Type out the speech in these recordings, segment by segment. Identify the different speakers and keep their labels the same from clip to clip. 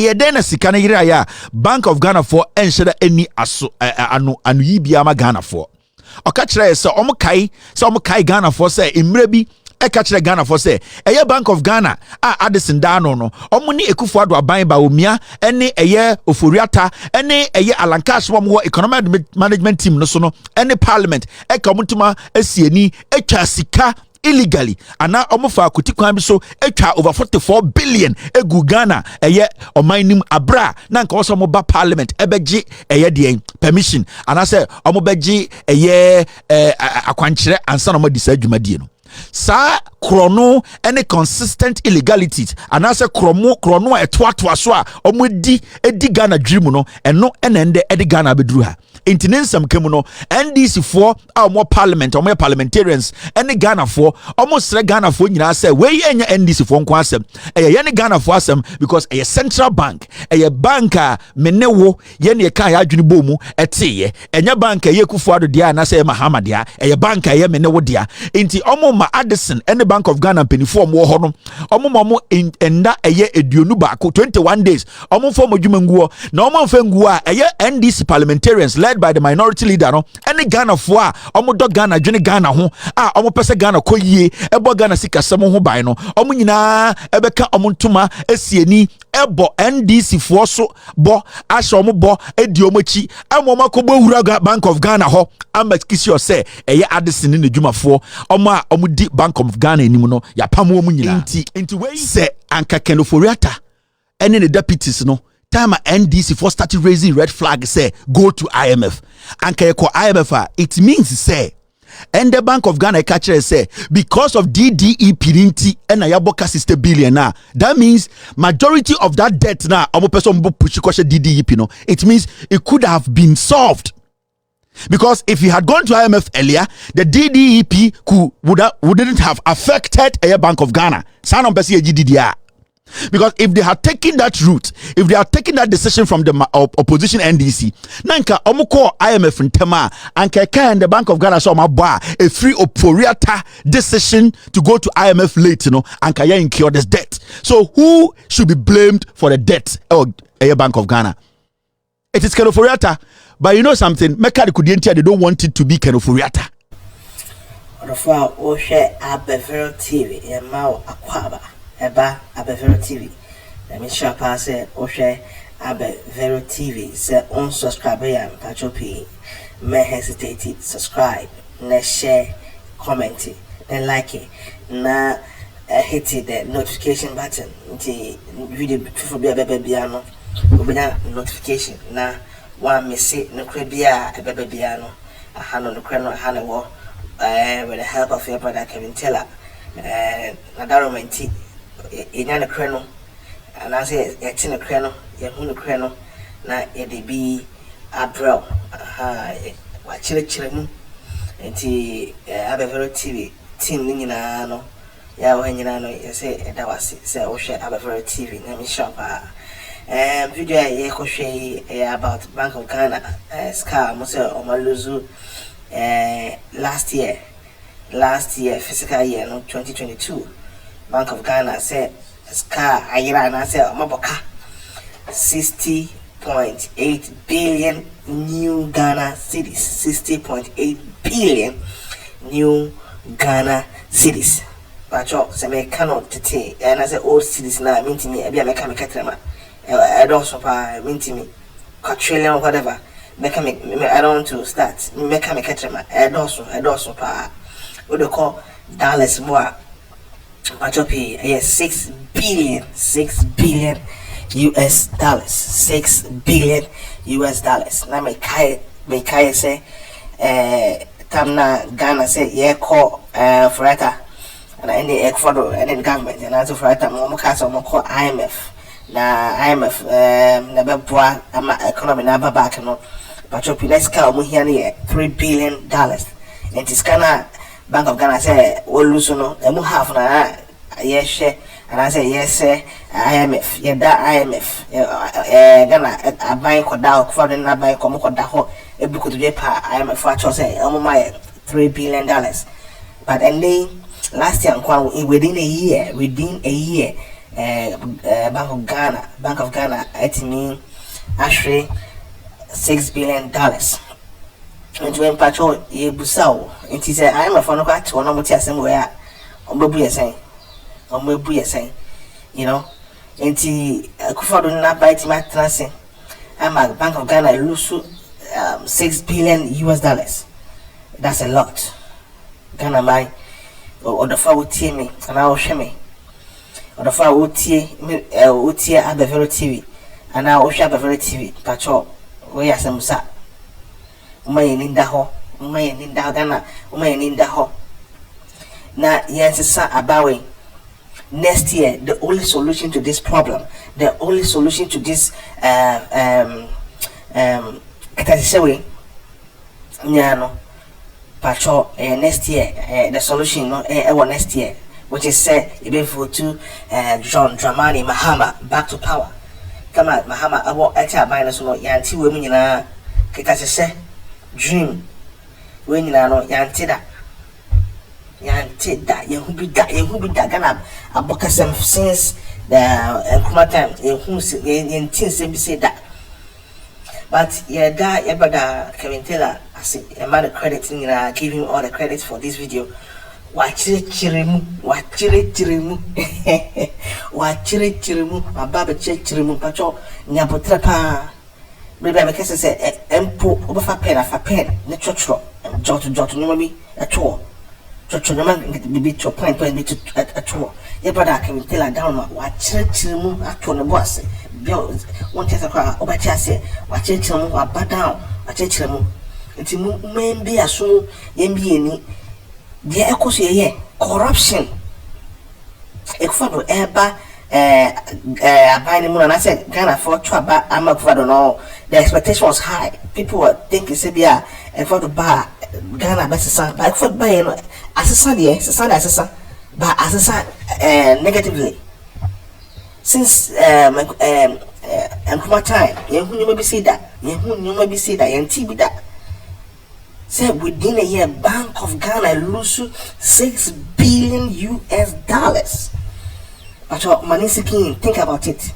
Speaker 1: ye den na sika na yira ya Bank of Ghana for enhyeda eni aso anu yibia ma Ghana for oka kire se omo kai Ghana for say imre bi eka kire Ghana for say eye Bank of Ghana Addison Dano no omo ni ekufuado aban Bawumia ene eye oforiata ene eye alankash wo economic management team no so no ene parliament eka mutuma esieni etwa sika illegally ana omofa akuti kwan bi so etwa over 44 billion egu Ghana eye omainim abra na nka oso mo ba parliament ebeji eye de permission ana se omobeji eye akwankyere ansa na mo disa adwumadie no sa krono any consistent illegalities and as a krono etoatoa so a omodi edi Ghana dream no eno enende edi Ghana bedru ha intinensam kemu no NDC for our parliament or more parliamentarians any Ghana for almost Ghana for nyina say we enya NDC for nko asem ye ne Ghana for asem because a central bank a banker menewo ye ne ka ya adwene bomu eteye enya bank ye kufuado dia na say Mahama dia a banker ye menewo dia inti omo ma Addison any Bank of Ghana penifo mo ho no omo enda eye eduonu baako 21 days omo fo modwumanguo na omo mfanguo a eye NDC parliamentarians led by the minority leader no any Ghana for a omo do Ghana dwene Ghana ho a omo pese Ghana koyie ebo Ghana sikasem ho ban no omo nyina ebeka omo ntoma esieni ebo NDC for so bo asho omo bo edi omo chi amo makobo wura Bank of Ghana ho amakisi say eye Addison ne dwumafo omo di Bank of Ghana enimu no ya pam omo nyina inti we say anka kenoforiata ene the deputies no time NDC for started raising red flag say go to IMF and IMF it means say and the Bank of Ghana catcher say because of DDE pirinti and ayaboka 60 billion now that means majority of that debt now person push DDE no it means it could have been solved. Because if you had gone to IMF earlier, the DDEP wouldn't have affected a Bank of Ghana. Because if they had taken that route, if they had taken that decision from the opposition NDC, nanka omoko IMF in Tema and the Bank of Ghana saw a free oporiata decision to go to IMF late, and kaya incur this debt. So who should be blamed for the debt of a Bank of Ghana? It is Kenoforiata. But you know something, Mekari Kudientia, they don't want it to be Kenoforiata.
Speaker 2: Rafa Oshe Abevero TV, Yamao Aquaba, Eba Abevero TV. Let me share pass Oshe Abevero TV. Say on subscribe and Pachopi. May hesitate, subscribe, na share, comment, then like it. Na hit the notification button. The video for Biano, notification. Na one missy no crabia a babyano, a hand on the crano, Hannah war, with the help of your brother Kevin Teller, Nadaromenti, in a crano, and I say, a tin a crano, Yahoo crano, na EDB Abrel, what children, and tea, Abevero TV, Tin Linginano, Yawanino, you say, that was say, Osha Abevero TV, let me shop. Video I about Bank of Ghana Scar Mose Omaluzu last year fiscal year no 2022 Bank of Ghana said Scar Ayira and I said Omaboka 60.8 billion new Ghana cities 60.8 billion new Ghana cities but you say me cannot today and I say old cities now mean to me I be a mechanic I don't me quadrillion or whatever. I don't want to start. Make a catcher. I don't pa. What they call dollars more. Machopi, yes, 6 billion US dollars. 6 billion US dollars. Now me kai say Tamna Ghana say yeah call Furata and any Ecuador and then government and also Furata Momocasa call IMF. Na IMF na beboa ama economy na back no but you let's call mo here near $3 billion and this Ghana Bank of Ghana say we lose no e mo half na yes and I say yes IMF yeah that IMF Ghana aban koda for the na buy komo koda ho e bi ko to pa IMF for say e mo my $3 billion but and then last year within a year Bank of Ghana, it mean actually $6 billion. And when patrol ye busao, it is I am a phone to one of somewhere on Babuya saying, you know, and Akuffoaddo not bite my transit. I'm at Bank of Ghana lose $6 billion US. That's a lot. Ghana my or the far would tear me and I will shame me. Or the far would tear at the very TV and I will share the very TV patrol where some sat. Umay ninda ho, umay ninda Ghana, umay ninda ho. Na yes sa abawe. Next year, the only solution to this problem, the only solution to this next year, the solution next year, which is even for to Dormaahene Mahama back to power. Come on, Mahama, I want to minus no yanti women in a dream when you know yantida. Yantida, Yahubida Ghana, a book since the Nkrumah time, in say that. But yeah, that Ebada Kevin Taylor, I see a man of credit, give him all the credit for this video. Watch it, chirimu, my baba chirimu, pacho, Nyabotrapa. Maybe I can say, Empo, over for pen, natural, jot to know me at all. Chochonaman be to point at all. Your brother can tell her down watch it at the boss. Bill, one test of her over chassis, watch it or bad down, watch it. It's may be a soon, MBNE. The echoes here, corruption. Ekuffoaddo eba buying the moon and I said Ghana for Traba, I'm no. The expectation was high. People were thinking Sebia and for the bar Ghana best son, but for buying assassin, but assassin negatively. Since Nkrumah time, you may be see that, you may be see that, and TV that. Say within a year, Bank of Ghana lose $6 billion US. But your money seeking, think about it.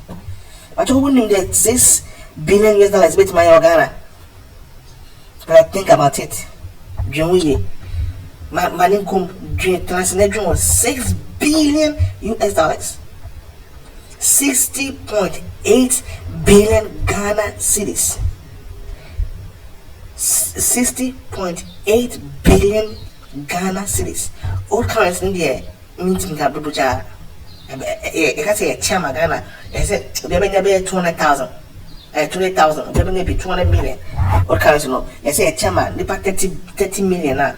Speaker 2: But you wouldn't get $6 billion US with my Ghana. But think about it. My money come translation was $6 billion US. 60.8 billion Ghana cedis. 60.8 billion Ghana cedis. All currency in there means me can buja. I can say a chama Ghana. I said there may be 200,000. 200,000. There may be 200 million. All currency no. I say a chama. They pay 30 million now.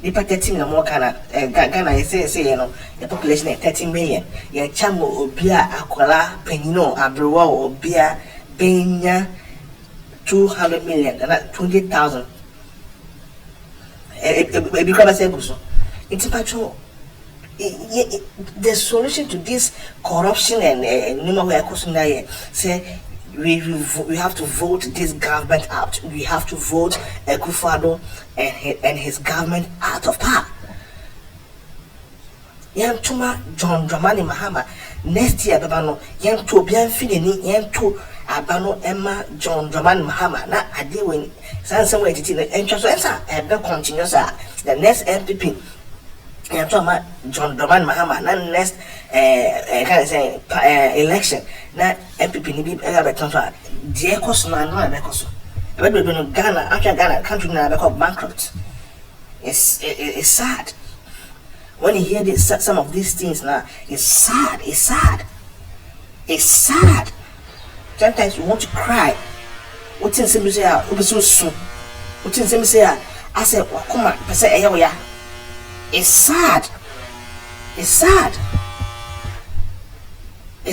Speaker 2: They pay 30 million more Ghana. Ghana. I say you know the population is 30 million. Ya chamo obia akwala penino abrewa obia benya 200 million and 20,000. The solution to this corruption and say we have to vote this government out. We have to vote Akuffoaddo and his government out of power. Yan tuma Dormaahene Mahama next year babano yan to bian fini yan to abano Emma Dormaahene Mahama na ade when somewhere it is and so ebe continuous the next MPP yan to ma Dormaahene Mahama na next can I say election na MPP ni bi e ga transfer the cost na no e cost e be no Ghana actually Ghana country na be bankrupt. It's sad. When you hear this, some of these things now, it's sad. Sometimes you want to cry. What in some say, so soon. What in some say, I said, come on, it's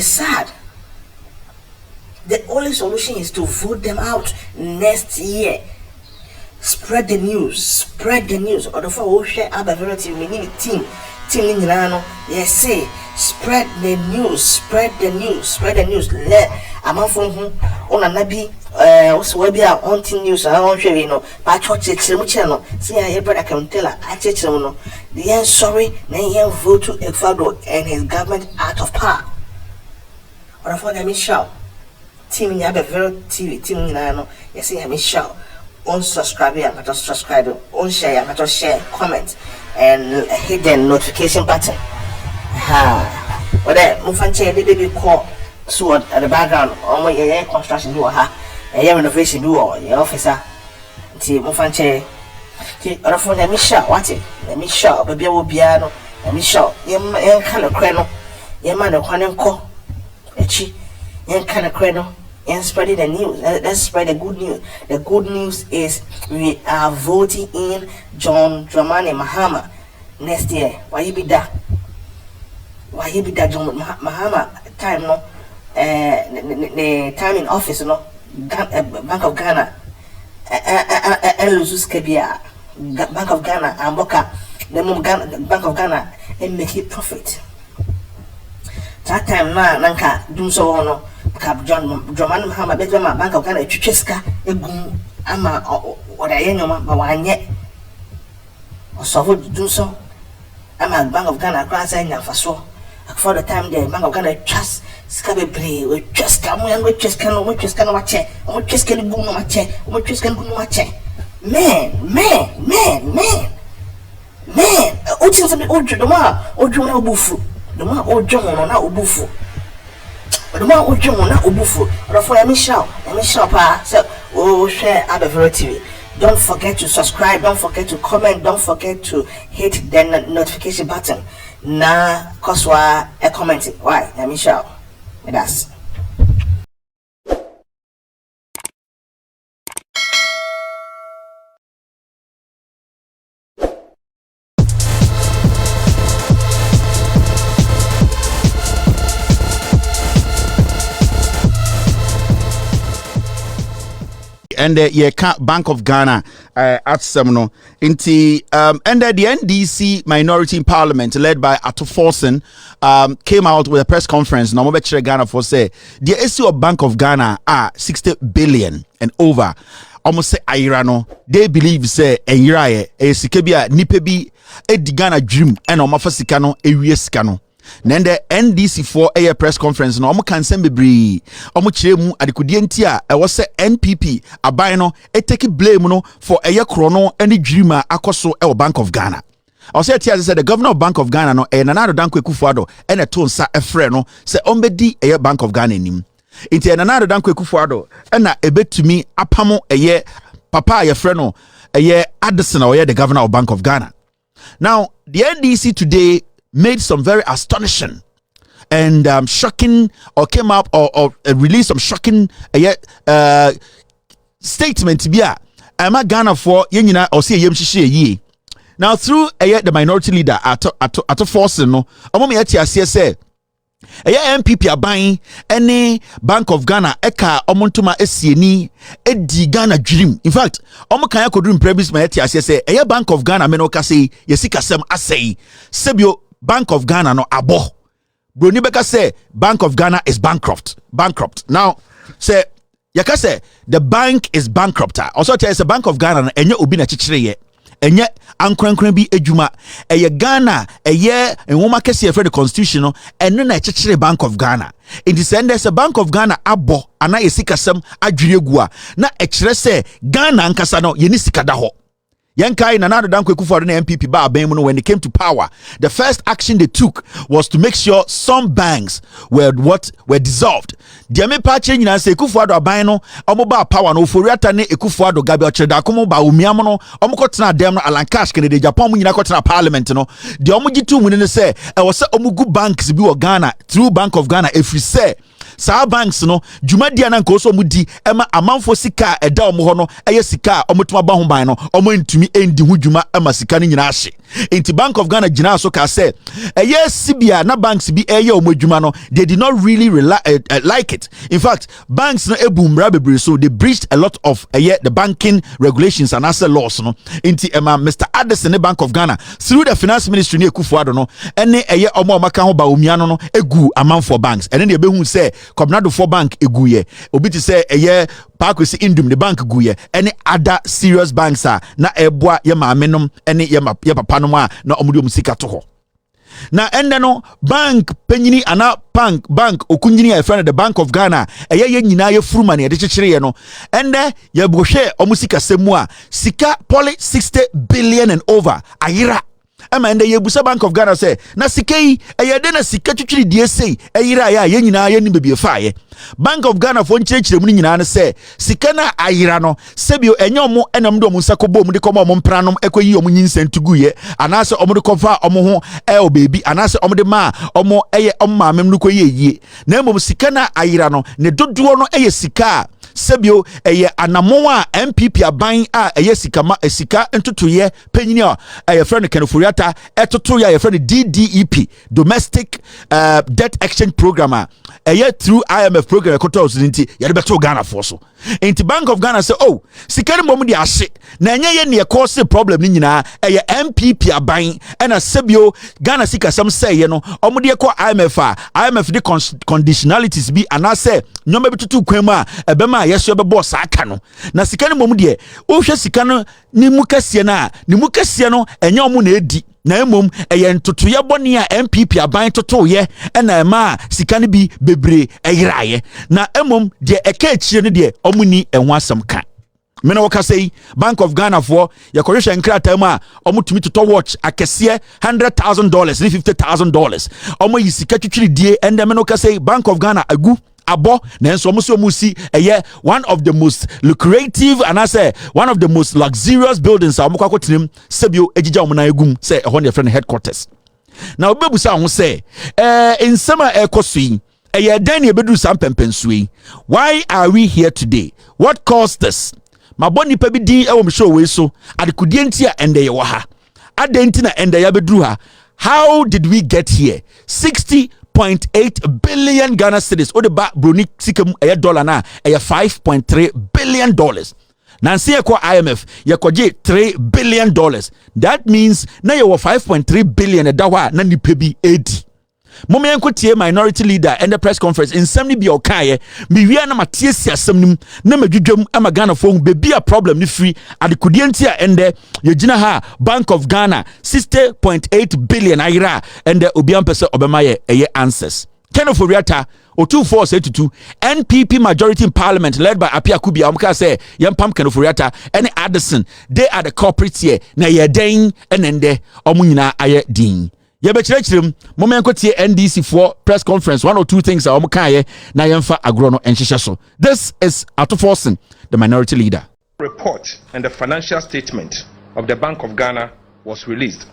Speaker 2: sad. The only solution is to vote them out next year. Spread the news. Or the for share other relative we need team in Ghana. Yes, say spread the news. Let a man from whom on a nabi also be our own news. I won't share, you know, by church channel. See, I brother can tell her, I church no. The end sorry, then you vote to Akuffoaddo and his government out of power. Or for the show. Team you have a very TV team you know. You see him show. Unsubscribe and not just subscribe. Unshare and not just share. Comment and hit the notification button. But then move and check the baby call sword at the background. Oh my construction do renovation do your officer. Move and check. Or for the show. What it? Let me show. Baby will be ano. Let me show. You kind of crano. You man of one call. You kind of crano. And spreading the news. Let's spread the good news. The good news is we are voting in Dormaahene Mahama next year. Why you be that? Why you be that John Mahama time no? The time in office no? Bank of Ghana. Lusus Kebia. Bank of Ghana. Amboka. The Bank of Ghana and make it profit. That time na nanka do so no. Dormaahene Mahama better my Bank of Ghana Chicheska egum ama oda yenyoma ba wanye osofo do so ama Bank of Ghana class anya faso for the time the Bank of Ghana trust skabe play we trust kamu yan we trust kan wache we trust kan gu no wache we trust kan gu no wache man o tin se me ojo do ma ojo na obufu do ma ojo no na obufu the man who drew na obufu or for let me shout pa so share Abevero TV. Don't forget to subscribe, don't forget to comment, don't forget to hit the notification button. Na koswa a comment why let me shout that's
Speaker 1: and the Bank of Ghana at Seminole into and the NDC minority in parliament led by Atofforson came out with a press conference. Now, Ghana for say the issue of Bank of Ghana are 60 billion and over. Almost say Irano, they believe say Eniraye a Sikebia Nipebi a Ghana dream and Omafasikano a Wieskano. Then the NDC for a press conference no omo kan sem bebre omo kire mu adekudientia e wo se NPP aban no e take blame no for a krono any dreamer akoso e Bank of Ghana. I say the governor of Bank of Ghana no e nanaakuffoaddo e ne to nsa e frɛ no se ombedi e Bank of Ghana nim. Inti nanaakuffoaddo e na ebetumi apamo e papa ye frɛ no e Addison or the governor of Bank of Ghana. Now the NDC today made some very astonishing and shocking or came up or released some shocking statement to be a Ghana for yenyina or see ye. Now through the minority leader Atofforson no omo yeti ase say MPP aban any Bank of Ghana eka omontuma esieni edi Ghana dream. In fact omo kan yakodru premise ma yeti ase say Bank of Ghana me no ka say yesikasem asei sebio Bank of Ghana no abo. Broni beka say Bank of Ghana is bankrupt. Now say yaka say the bank is bankrupt. Also tell us the Bank of Ghana enye obi na chichire ye. Enye ankrankran bi adwuma. Eye Ghana eye enwoma kese ye for the constitution no eno na chichire Bank of Ghana. In the sense there's a Bank of Ghana abo ana yesikasem adwire gu a na ekire say Ghana ankasa no ye ni sika da ho. Yankai nanaakuffoaddo na MPP ba abenmu when they came to power, the first action they took was to make sure some banks were dissolved. The me pache nyina say Akuffoaddo aban no omo ba power no foriata ne Akuffoaddo gabe ocheda komo ba omia mo no omo kotena dem no alankash kene de Japan mu nyina kotena parliament no de omo gitu mu ne say e wo say omo gu banks bi wo Ghana through Bank of Ghana if you say sa banks no dwumadia na nko so mudi ema amanfo sika eda omo ho no eye sika omotuma ba ho ban no omo ntumi endi hu dwuma ema sika ni nyina ahye enti Bank of Ghana gina so ka say eye sibia na banks bi eye omo dwuma no they did not really like it. In fact banks no ebumra bebre so they breached a lot of the banking regulations and asset laws no enti ema Mr. Addison Bank of Ghana through the finance ministry ne Akuffoaddo no ene eye omo maka ho ba omia no egu amanfo banks ene de behun say Comnado for bank eguye obi ti say Pakwesi Indum the bank guye any other serious banks are na eboa ye maamenom ene ye papa no a na omudi omusika to ho. na ende no bank penyini ana bank okunyini ya friend the Bank of Ghana ye nyina ye furuma ne de kyekere no ende ye bohwe omusika semu a sika poli 60 billion and over ayira ama ende ye busa Bank of Ghana say na sika yi de na sika twitwiri die sei ayira ya ye nyina ye ni bebie faaye Bank of Ghana fo nkyekire mu nyina ne say sika na ayira no sebio enye omo enam do omo nsakobom de komo omo mpranom ekoyi omo nyinsantuguye anase omo de kofa omo ho o baby anase omo de ma omo omo mamem no koyi yie na emom sika na ayira no ne dodoɔ no sika sebio anamo a MPP aban a sika ntotoye penyini a friend Kenofuriata etoto ya friend DDEP domestic debt exchange program through IMF program ekoto osinti ya de beto Ghana for so enti Bank of Ghana say oh sika ni mom de ahye na enye ye ne cause problem ni nyina MPP aban na sebio Ghana sika sam say ye no omo de ko IMF de conditionalities bi anase nyoma bi tutu kwan mu a ebema yeso be boss aka no na sika ni mom de o hwe sika no ni mukasie no enye omo na edi na emom ntotoye bone a MPP aban totoye na ema sika ni bi bebre eyiraye na emom de eka akire ne de omuni enho asem ka me na woka sei Bank of Ghana for yakohwehwe nkrata mu a omutumi toto watch akese $100,000 ni $50,000 omo yisika twitwiri die ende me na woka sei Bank of Ghana agu abo na enso omo so musi one of the most lucrative and I say one of the most luxurious buildings a omukwa kotinim sebio ejija omo na egum say ehon your friend headquarters na obebusa ho say insema ekosui dan ebedu sam pempensui why are we here today what caused this maboni pa bi din ewo mhwe we so adekudie ntia ende ye wo ha adenti na ende ya beduru ha how did we get here 60.8 billion Ghana cedis o de ba broni sikem dollar na $5.3 billion nansi ekwa IMF yekoje $3 billion that means na ye wo 5.3 billion dawa na nipa bi edi Momen kotie minority leader and the press conference in semni bi okaye mi wia na matiesi asemnim na madwudwam ama Ghana fo be a problem ni free adekudie ntia ende ye gina ha Bank of Ghana 60.8 billion ayira ende obi ampese obema ye answers Kenofuriata o 2482 NPP majority in parliament led by Apia Kubia amka say yempam Kenofuriata and Addison they are the corporates here na ye den enende omo nyina aye din yebechirechirem moment kotie NDC for press conference one or two things are omkaye na yemfa agrono enhyehyɛ so this is Atoforsen the minority leader
Speaker 3: report and the financial statement of the Bank of Ghana was released.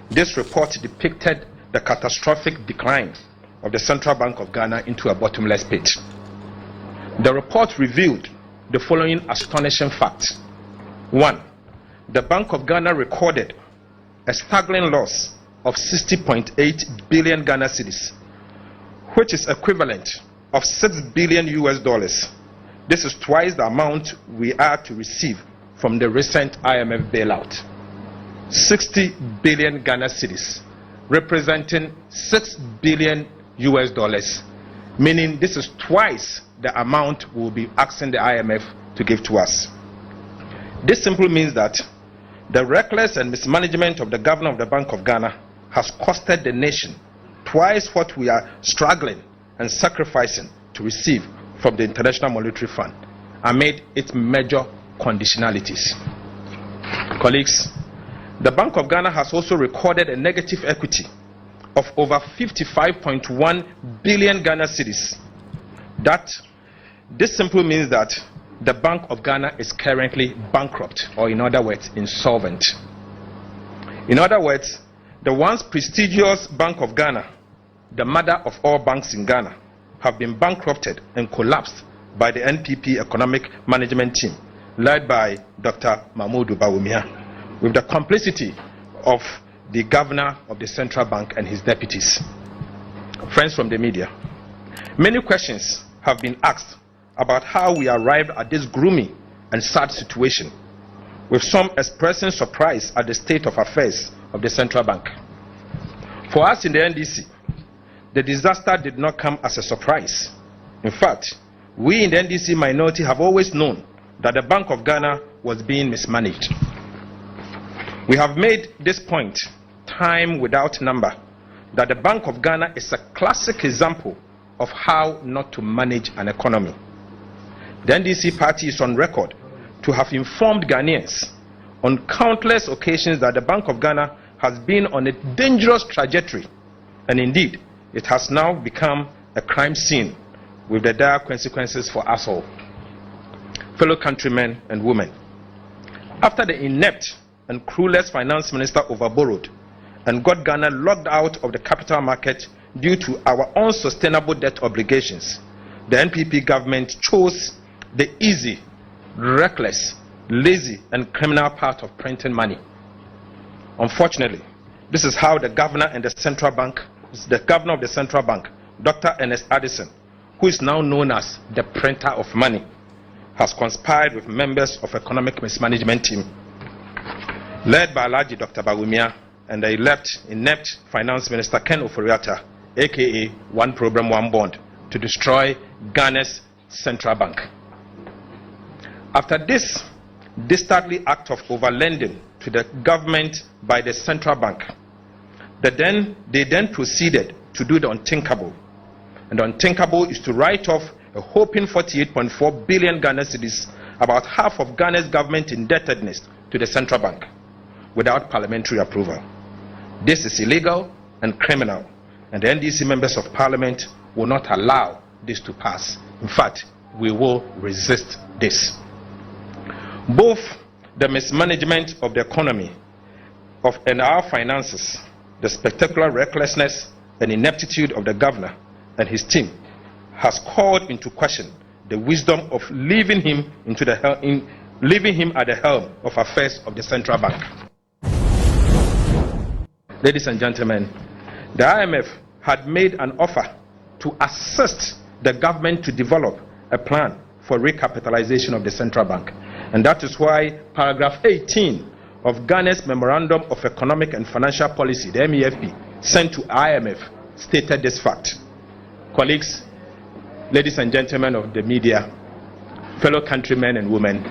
Speaker 3: This report depicted the catastrophic decline of the Central Bank of Ghana into a bottomless pit. The report revealed the following astonishing facts. 1. The Bank of Ghana recorded a staggering loss of 60.8 billion Ghana cedis, which is equivalent of $6 billion. This is twice the amount we are to receive from the recent IMF bailout. 60 billion Ghana cedis, representing $6 billion, meaning this is twice the amount we'll be asking the IMF to give to us. This simply means that the reckless and mismanagement of the governor of the Bank of Ghana has costed the nation twice what we are struggling and sacrificing to receive from the International Monetary Fund amid its major conditionalities. Colleagues, the Bank of Ghana has also recorded a negative equity of over 55.1 billion Ghana cedis. This simply means that the Bank of Ghana is currently bankrupt, or in other words, insolvent. In other words, the once prestigious Bank of Ghana, the mother of all banks in Ghana, have been bankrupted and collapsed by the NPP economic management team led by Dr. DrBawumia, with the complicity of the governor of the central bank and his deputies. Friends from the media, many questions have been asked about how we arrived at this gloomy and sad situation, with some expressing surprise at the state of affairs of the central bank. For us in the NDC, the disaster did not come as a surprise. In fact, we in the NDC minority have always known that the Bank of Ghana was being mismanaged. We have made this point time without number that the Bank of Ghana is a classic example of how not to manage an economy. The NDC party is on record to have informed Ghanaians on countless occasions that the Bank of Ghana has been on a dangerous trajectory, and indeed, it has now become a crime scene with the dire consequences for us all. Fellow countrymen and women, after the inept and clueless finance minister overborrowed and got Ghana locked out of the capital market due to our unsustainable debt obligations, the NPP government chose the easy, reckless, lazy, and criminal path of printing money. Unfortunately, this is how the governor of the central bank, Dr. Ernest Addison, who is now known as the printer of money, has conspired with members of economic mismanagement team led by Alhaji DrBawumia and the inept finance minister Ken Ofori-Atta, aka One Program, One Bond, to destroy Ghana's central bank. After this dastardly act of overlending to the government by the central bank, they then proceeded to do the unthinkable. And the unthinkable is to write off a whopping 48.4 billion Ghana cedis, about half of Ghana's government indebtedness, to the central bank without parliamentary approval. This is illegal and criminal, and the NDC members of parliament will not allow this to pass. In fact, we will resist this. Both the mismanagement of the economy and our finances, the spectacular recklessness and ineptitude of the governor and his team has called into question the wisdom of leaving him at the helm of affairs of the central bank. Ladies and gentlemen, the IMF had made an offer to assist the government to develop a plan for recapitalization of the central bank. And that is why paragraph 18 of Ghana's Memorandum of Economic and Financial Policy, the MEFP, sent to IMF, stated this fact. Colleagues, ladies and gentlemen of the media, fellow countrymen and women,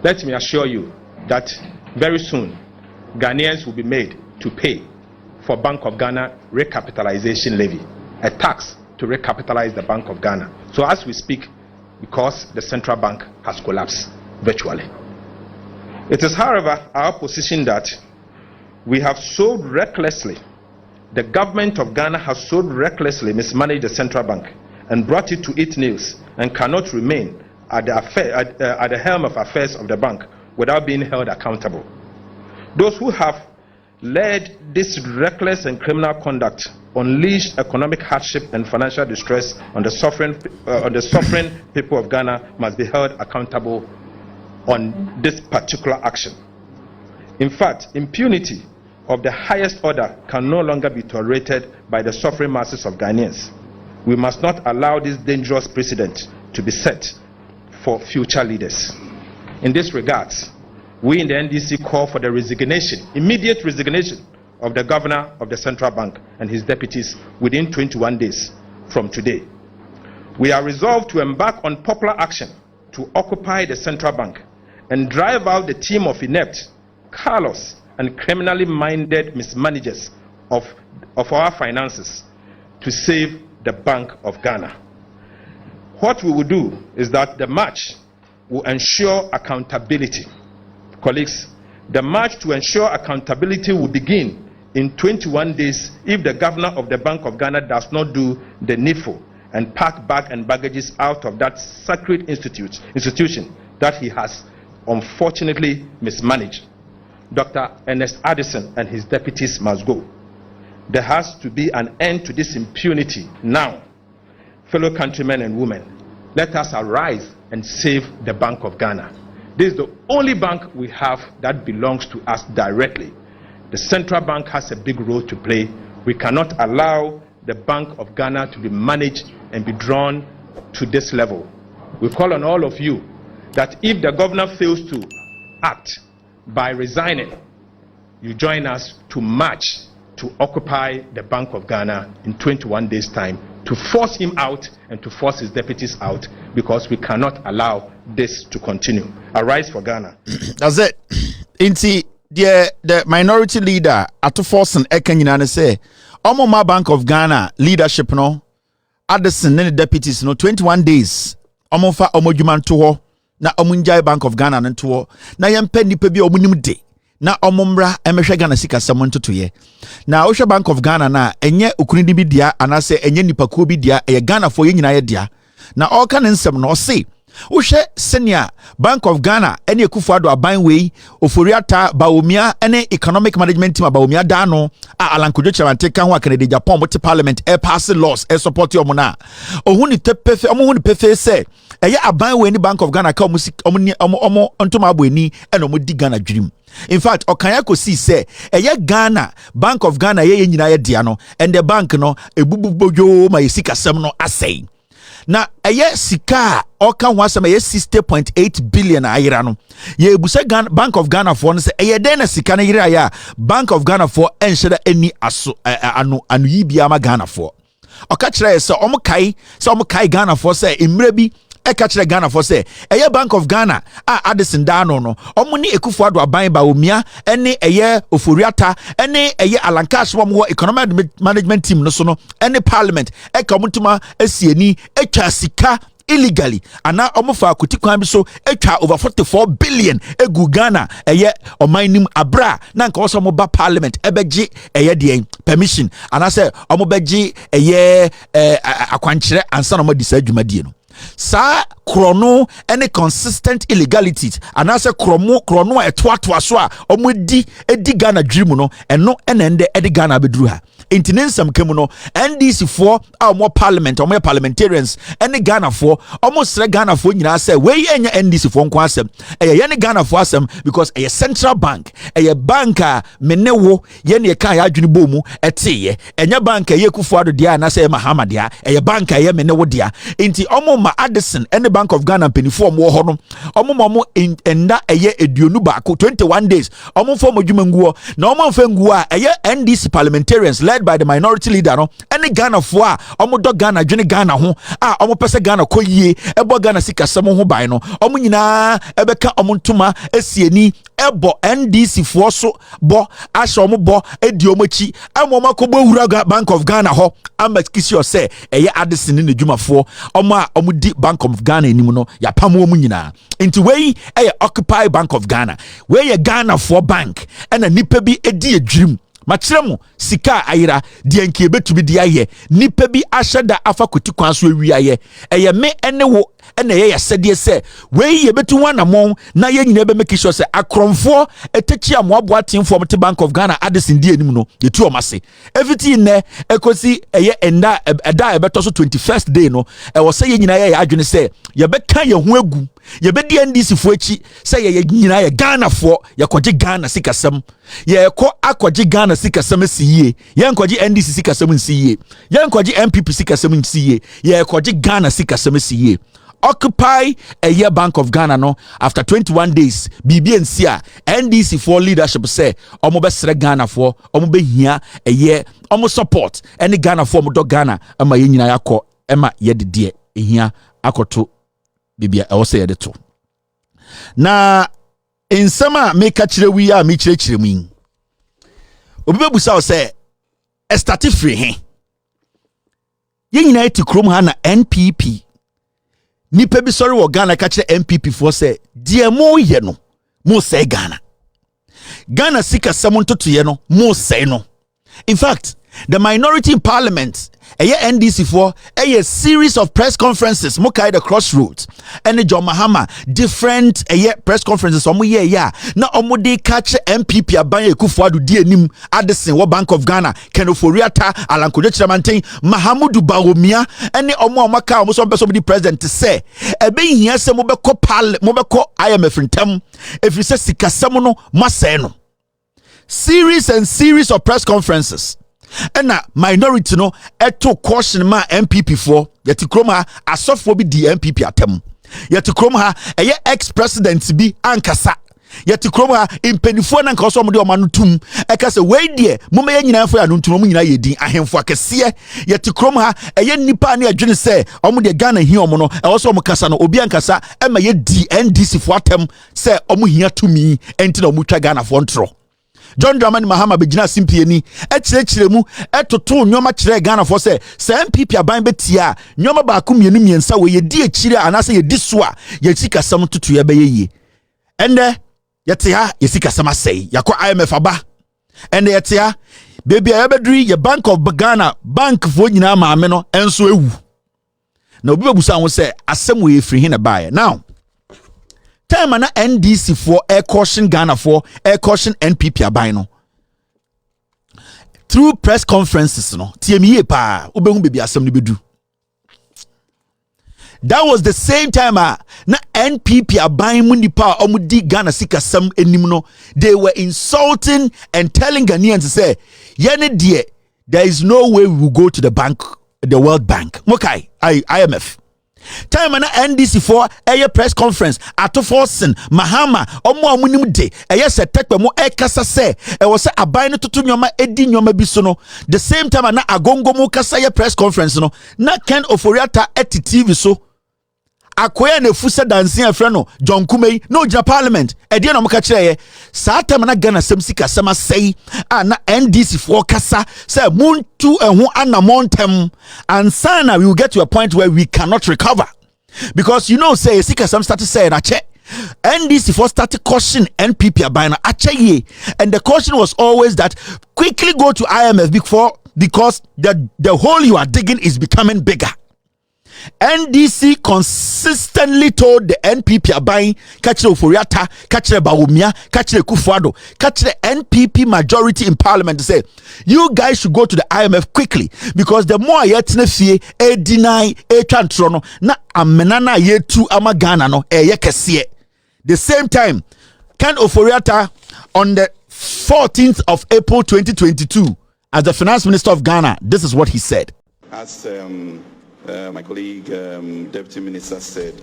Speaker 3: let me assure you that very soon Ghanaians will be made to pay for Bank of Ghana recapitalization levy, a tax to recapitalize the Bank of Ghana. So as we speak, because the central bank has collapsed virtually. It is, however, our position that we have so recklessly, the government of Ghana has so recklessly mismanaged the central bank and brought it to its knees and cannot remain at the helm of affairs of the bank without being held accountable. Those who have led this reckless and criminal conduct unleashed economic hardship and financial distress on the suffering people of Ghana must be held accountable on this particular action. In fact, impunity of the highest order can no longer be tolerated by the suffering masses of Ghanaians. We must not allow this dangerous precedent to be set for future leaders. In this regard, we in the NDC call for the resignation, immediate resignation of the governor of the central bank and his deputies within 21 days from today. We are resolved to embark on popular action to occupy the central bank and drive out the team of inept, callous, and criminally minded mismanagers of our finances to save the Bank of Ghana. What we will do is that the march will ensure accountability. Colleagues, the march to ensure accountability will begin in 21 days if the governor of the Bank of Ghana does not do the needful and pack bag and baggages out of that sacred institution that he has unfortunately mismanaged. Dr. Ernest Addison and his deputies must go. There has to be an end to this impunity now. Fellow countrymen and women, let us arise and save the Bank of Ghana. This is the only bank we have that belongs to us directly. The central bank has a big role to play. We cannot allow the Bank of Ghana to be managed and be drawn to this level. We call on all of you that if the governor fails to act by resigning, you join us to march to occupy the Bank of Ghana in 21 days' time, to force him out and to force his deputies out, because we cannot allow this to continue. Arise for Ghana.
Speaker 1: That's it. Inti the minority leader at force and ekanyina say Omoma Bank of Ghana leadership no Addison and the deputies no 21 days omofa omodwuma to ho na omunjai Bank of Ghana nto ho na yempa nipa bi omunim de na omomra emehwe Ghana sika samon to ye na ohwe Bank of Ghana na enye okunidi bi dia anase enye nipakuo bi dia eye Ghana fo ye nyina ye dia na all kan nsem no se wohwe senior Bank of Ghana ene akuffoaddo aban wei oforiata Bawumia ene economic management team Bawumia da no a alankodwo chawante kan ho akanede Japan bote parliament pass laws support yo na ohuni tepefe omohuni pefe se eye aban wei ni Bank of Ghana ka omo ntoma aboni ene omo di Ghana dwirim. In fact, okanya ko si say eye Ghana Bank of Ghana ye nyina ye dia no and the bank no ebububojo ma yesika sem no asay na eye sika oka ho asem eye 60.8 billion ayira no ye ebusa Bank of Ghana for no say eye den na sika na yira ya Bank of Ghana for enhyeda ani aso anu yibia ma Ghana for oka kire say omo kai Ghana for say imre bi ekachire Ghana for say eye Bank of Ghana Addison Dano no omuni akuffoaddo aban Bawumia ene eye oforiata ene eye alankas wo economic management team no so no ene parliament ekamutuma asieni etwa sika illegally ana omofa akutikwan bi so etwa over 44 billion egu Ghana eye omainim abra na nka oso mo ba parliament ebeji eye de permission ana say omobeji eye akwankyere ansa no mo disa adwumadie no sa krono any consistent illegalities and as a krono etwatwa so a omudi edi Ghana dream no eno enende edi Ghana beduru ha intinensam kemu no NDC for our parliament or parliamentarians any Ghana for almost Ghana for nyina say we enya NDC for nko asem ye Ghana for asem because a central bank a banker menewo ye ne kan ya adwene bomu eteye enya bank ye akuffoaddo dia na say Mahama dia a bank ye menewo dia inti omo Addison and the Bank of Ghana penifo mo ho no omo enda eye eduonu baako 21 days omo fo modwumanguo na omo mfanguo a eye NDC parliamentarians led by the minority leader no any Ghana fo a omo do Ghana dwene Ghana ho a omo pese Ghana koyie ebo Ghana sikasem ho ban no omo nyina ebeka omo ntoma asieni ebo NDC fo so bo asho omo bo edi omo chi amo makobo wura Bank of Ghana ho amakisi say eye Addison ne dwumafo omo di Bank of Ghana enimu no ya pamo mu nyina into we Occupy Bank of Ghana we Ghana for bank and nipa bi edi adwum machiremu sika ayira de anke betumi di aye nipa bi ahyeda afa kotikwan so awi aye me ene wo ene ye sede se we ye betu wanamon na ye nyina be make sure se akromfo etechi amoabo atemfo mte Bank of Ghana Addison di enim no yetu omase everything ne ekosi eye enda eda ebeto so 21st day no wo se ye nyina ye adwene se ye beka ye ho agu ye be di NDC fo echi se ye nyina ye Ghana fo ye koje Ghana sikasem ye ko akoje Ghana sikasem siye ye nkoje NDC sikasem siye ye nkoje MPP sikasem siye ye koje Ghana sikasem siye Occupy a year Bank of Ghana no after 21 days BBNC NDC for leadership say omo be sere Ghana for omo be hia a year omo support any Ghana for mo do Ghana ama ye nyina yakọ ema ye de de hia akoto bibia e wo say ye de to na ensema make kire wi a me kire mu obi be busa o say e start free he ye nyina eti krom ha na NPP nipa bi sorry wo Ghana ka kire MPP for say die mo ye no mo say Ghana sika samon to ye no mo say no. In fact, the minority in parliament NDC for a series of press conferences mo kai the crossroads and Dormaahene different press conferences omo ye na omo de catch MPP aban akuffoaddo di enim Addison wo Bank of Ghana kenoforiata alankodwo chiramanten Mahamudu Bawumia ene omo amaka omo so beso di president say ebe hia se mo beko IMF ntem efri se sikasem no masɛ no series of press conferences. And minority no eto caution ma MPP for yeti kroma asofo bi di MPP atem yeti kroma ex-president bi ankasa yeti kroma impenifo na nka so mo de omanu tum eka se we de moma ye nyina fo ya no tum mo nyina ye din ahemfo akese yeti kroma nipa na adwene se omo de Ghana hi omo no e wo so omo kasa no obi ankasa ema ye di NDC fo atem se omo hia tumi enti na omo twa Ghana fo ntro John Dramani Mahama begina simpieni ekyerɛkyerɛ mu etoto nyoma kyerɛ Ghana for say MPP aban betia nyoma ba ko mienu miensa we yedi akyire anase yedi so a yɛsika sam tutu ye bɛyɛ ende yɛte ha yɛsika sam asɛe yakɔ IMF aba ende yɛte ha baby ayabedri ye Bank of Ghana bank fo nyina maame no enso ewu na obi bebusa ho sɛ asɛm we free hin na bae now time na NDC for air caution Ghana for air caution NPP aban no through press conferences no TME pa obehu baby asɛm no bedu. That was the same time na NPP aban mu nipa omudi Ghana sikasam enim no they were insulting and telling Ghanaians to say yene die there is no way we will go to the bank, the World Bank. Okay, IMF. Time na NDC for a press conference atoforsen Mahama omo amunim de se tekpe mo kasa se was a aban no tutu nyoma edi nyoma bi so no the same time na agongo mo kasa ye press conference no na Ken Oforiata eti TV so akoya na fusa dancing afre no John Kumei no ja parliament e de na mo ka kire ye saa time na Ghana sem sika sem asei na NDC for kasa say muntu ehun anamontem and sana we will get to a point where we cannot recover because you know say sika sem start to say na che NDC for started caution NPP abina ache ye and the caution was always that quickly go to IMF because the hole you are digging is becoming bigger. NDC consistently told the NPP abai kachire Oforiata kachire Bawumia kachire Akuffoaddo kachire NPP majority in parliament to say you guys should go to the IMF quickly because the more yetne fie e deny e twantro no na amenana yetu ama Ghana no eye kese. The same time Ken Oforiata on the 14th of April 2022 as the finance minister of Ghana, this is what he said.
Speaker 4: As my colleague, Deputy Minister said,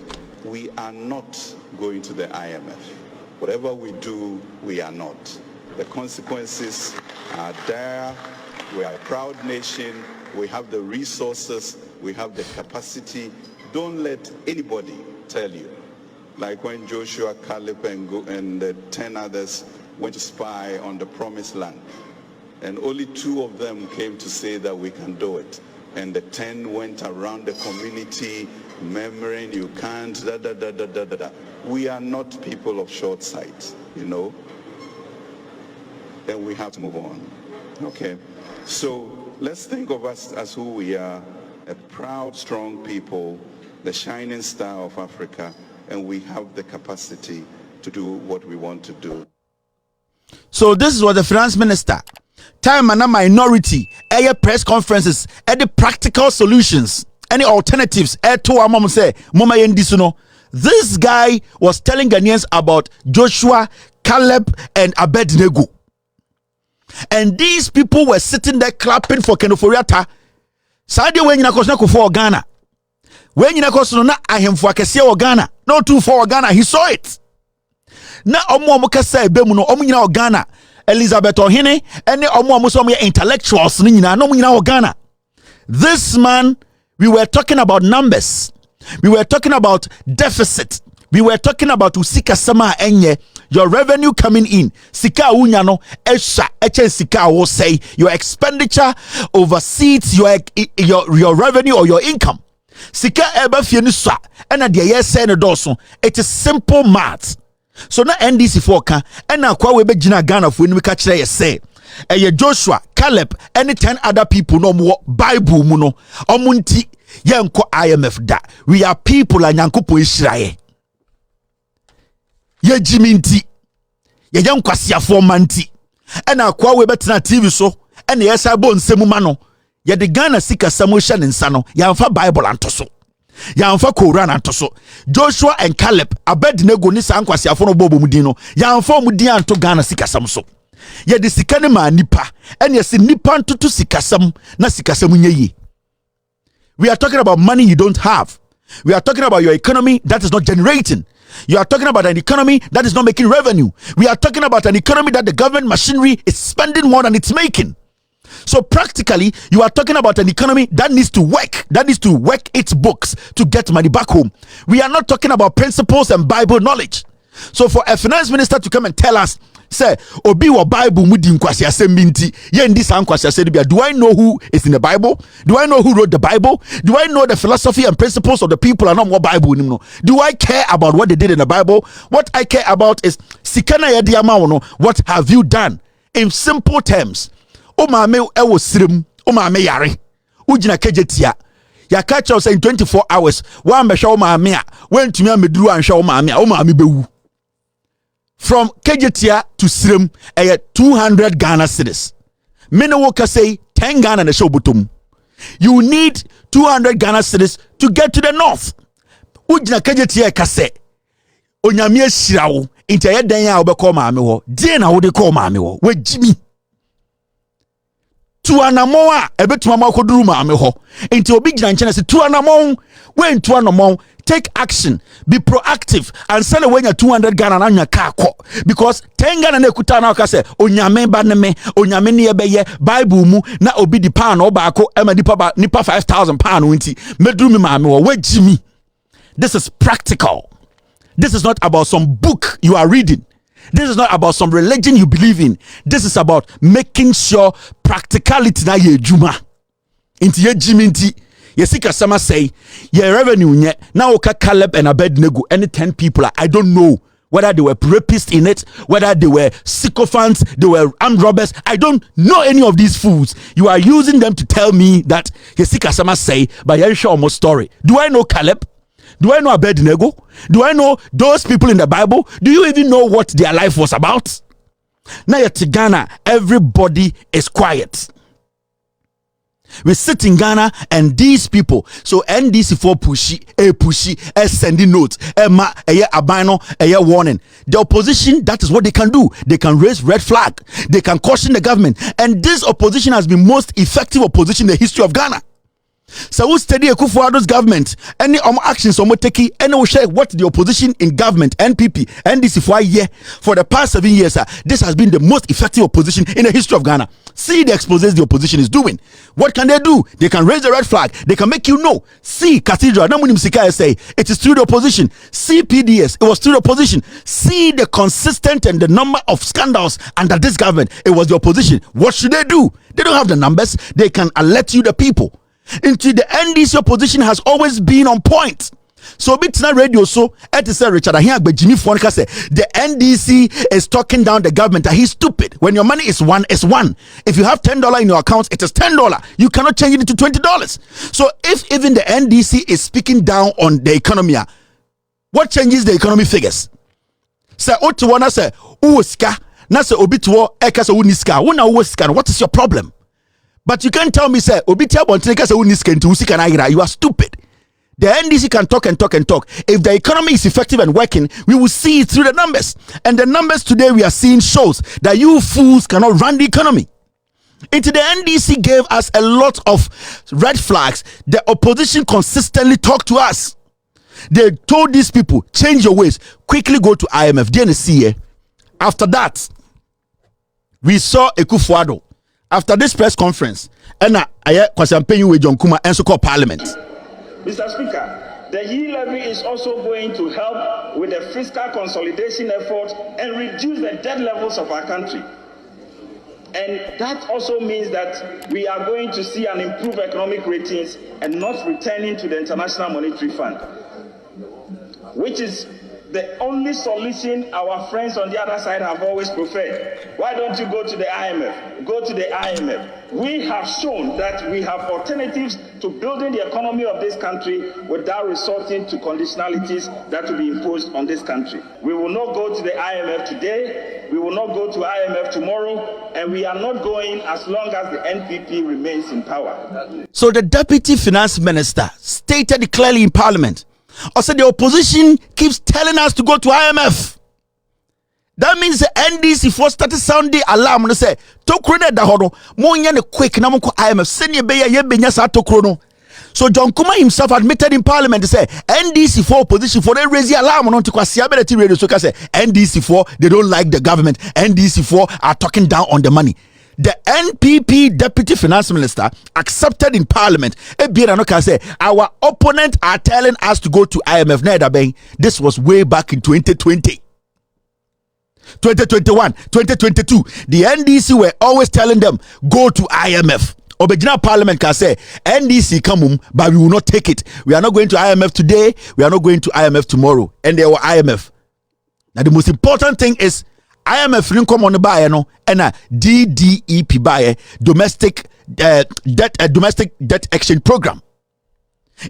Speaker 4: we are not going to the IMF. Whatever we do, we are not. The consequences are there. We are a proud nation. We have the resources. We have the capacity. Don't let anybody tell you. Like when Joshua, Caleb, and the 10 others went to spy on the promised land. And only 2 of them came to say that we can do it. And the 10 went around the community murmuring, you can't, da da da da da da. We are not people of short sight, you know. And we have to move on. Okay. So let's think of us as who we are, a proud, strong people, the shining star of Africa, and we have the capacity to do what we want to do.
Speaker 1: So this is what the finance minister time and a minority air press conferences any practical solutions any alternatives to our mom say mama yendisuno. This guy was telling Ghanaians about Joshua, Caleb and Abednego, and these people were sitting there clapping for Ken Oforiata. Saudi when you na for Ghana when you na ahemfo akese o Ghana no too for Ghana he saw it na omo kasa ebe mu no omo nyina o Ghana Elizabeth Ohene any omo so intellectuals ni nyina no nyina o Ghana. This man, we were talking about numbers, we were talking about deficit, we were talking about usika sama enye your revenue coming in sika unya no esha eche sika wo say your expenditure overseas your revenue or your income sika eba fie ni so na de ye say no doso. It is simple math. So na NDC for ka na kwa we be gina Ghana for ni ka kire ye say Joshua, Caleb, any 10 other people no more Bible mu no omunti ye nko IMF da. We are people and Nyankopon Israel. Ye jiminti ye yankwasiafo manti na kwa we betena TV so na ye sa bo nsemu ma no ye de Ghana sika samo hye ne nsa no ya mfa Bible antoso ya mfa Quran antoso. Joshua and Caleb Abednego ni sa nkwasiafo no bobo mudin no ya mfa mudin anto Ghana sika sam so ye de sika ne ma nipa ene se nipa ntoto sika sam na sika sam nyeyi. We are talking about money you don't have. We are talking about your economy that is not generating. You are talking about an economy that is not making revenue. We are talking about an economy that the government machinery is spending more than it's making. So practically, you are talking about an economy that needs to work its books to get money back home. We are not talking about principles and Bible knowledge. So for a finance minister to come and tell us say obi wa Bible mu di nkwasiasem minti ye ndi sa nkwasiasem bia. Do I know who is in the Bible? Do I know who wrote the Bible? Do I know the philosophy and principles of the people and more Bible ni no? Do I care about what they did in the Bible? What I care about is sikana ya di ama wono. What have you done? In simple terms, o maame ewo sirem, o maame yare. Ujina kejetia. Ya catch us in 24 hours. One be show maame a, when tumi ameduru an show maame a, o maame bewu. From kejetia to sirem, 200 Ghana cedis. Mene woka say 10 Ghana na show butum. You need 200 Ghana cedis to get to the north. Ujina kejetia kase. Onyame ashira wo. Inti aye dan ya obekọ maame ho. Die na wo de call maame ho. We jimi. Tu anamon a ebetuma makoduru maame ho. Inti obi gina nchene se tu anamon. When tu anamon, take action, be proactive, and sell away your 200 Ghana na nya car ko. Because 10 Ghana na kuta na ka se onyame ba ne me, onyame ne ebeye Bible mu na obi di pound obako ema nipa 5,000 pound nti meduru me maame ho. We jimi. This is practical. This is not about some book you are reading. This is not about some religion you believe in. This is about making sure practicality na ye juma. Inti ye jiminti. Ye sika sama say ye revenue nye na oka Caleb and Abednego any 10 people. I don't know whether they were rapists in it, whether they were sycophants, they were armed robbers. I don't know any of these fools. You are using them to tell me that ye sika sama say but ye show almost story. Do I know Caleb? Do I know Abednego? Do I know those people in the Bible? Do you even know what their life was about? Now at Ghana, everybody is quiet. We sit in Ghana and these people, so NDC4 pushy, sending notes, abino, warning. The opposition, that is what they can do. They can raise red flag. They can caution the government. And this opposition has been most effective opposition in the history of Ghana. So we study Akufo-Addo's government, any actions on take, and we share what the opposition in government, NPP, NDC for the past 7 years. This has been the most effective opposition in the history of Ghana. See the exposes the opposition is doing. What can they do? They can raise the red flag. They can make you know. See Cathedral, say it is through the opposition. See PDS, it was through the opposition. See the consistent and the number of scandals under this government, it was the opposition. What should they do? They don't have the numbers. They can alert you the people. Into the NDC opposition has always been on point. So Bitina radio so it is Richard here but Jimmy Fonica say the NDC is talking down the government. He's stupid. When your money is one, it's one. If you have $10 in your account, it is $10. You cannot change it to $20. So if even the NDC is speaking down on the economy, what changes the economy figures? Say Otuwana say uska na say obituo eka say uniska. Una uska. What is your problem? But you can't tell me, say, you are stupid. The NDC can talk and talk and talk. If the economy is effective and working, we will see it through the numbers. And the numbers today we are seeing shows that you fools cannot run the economy. Into the NDC gave us a lot of red flags. The opposition consistently talked to us. They told these people, change your ways. Quickly go to IMF, DNC. After that, we saw Akufo-Addo. After this press conference, and I campaign with John Kuma and so-called Parliament.
Speaker 5: Mr. Speaker, the yield levy is also going to help with the fiscal consolidation effort and reduce the debt levels of our country. And that also means that we are going to see an improved economic ratings and not returning to the International Monetary Fund, which is the only solution our friends on the other side have always preferred. Why don't you go to the IMF? Go to the IMF. We have shown that we have alternatives to building the economy of this country without resorting to conditionalities that will be imposed on this country. We will not go to the IMF today. We will not go to IMF tomorrow. And we are not going as long as the NPP remains in power.
Speaker 1: So the Deputy Finance Minister stated clearly in Parliament, also the opposition keeps telling us to go to IMF. That means the NDC for started sounding alarm and say tokro da hodo mo nya ne quick na mo ko IMF senior be ye benya sa tokro no. So John Kuma himself admitted in Parliament to say NDC for opposition for they raise the alarm on to kwasiabeleti radio so say NDC for they don't like the government. NDC for are talking down on the money. The NPP Deputy Finance Minister accepted in Parliament. Say our opponents are telling us to go to IMF. This was way back in 2020. 2021, 2022, the NDC were always telling them, go to IMF. Obejina Parliament can say, NDC come, but we will not take it. We are not going to IMF today. We are not going to IMF tomorrow. And they were IMF. Now, the most important thing is, IMF income on the buyer, no, and a DDEP buyer, domestic debt exchange program.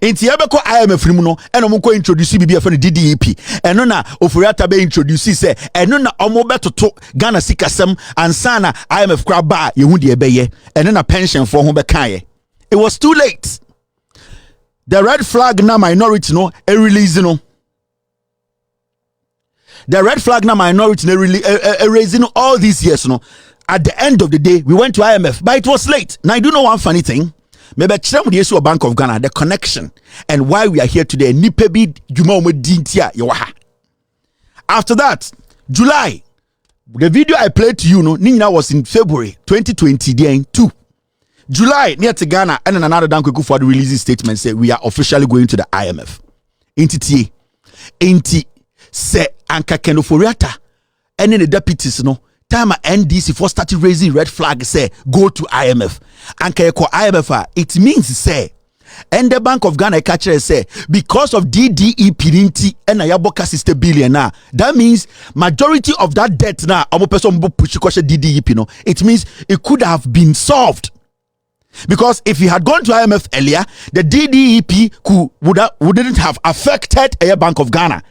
Speaker 1: Inti yabeko IMF no eno mo ko introduce bibi afa no DDEP eno na ofuriata be introduce say eno na omo betoto Ghana sikasem ansa na IMF kra ba yehu de ebeye eno na pension for ho be kan. It was too late. The red flag na minority no e release no. The red flag na minority no raising all these years no. At the end of the day we went to IMF, but it was late. Now I do know one funny thing. Maybe the Bank of Ghana, the connection and why we are here today. After that, July, the video I played to you, Nina was in February 2020. July, near to Ghana, and another nanaakuffoaddo releasing statement say we are officially going to the IMF. Inti se anka kenoforiata, and then the deputies time NDC for started raising red flag say go to IMF and IMF it means say and the Bank of Ghana catcher say because of DDEP and ayaboka $60 billion now that means majority of that debt now person push DDEP it means it could have been solved because if he had gone to IMF earlier the DDEP wouldn't have affected a Bank of Ghana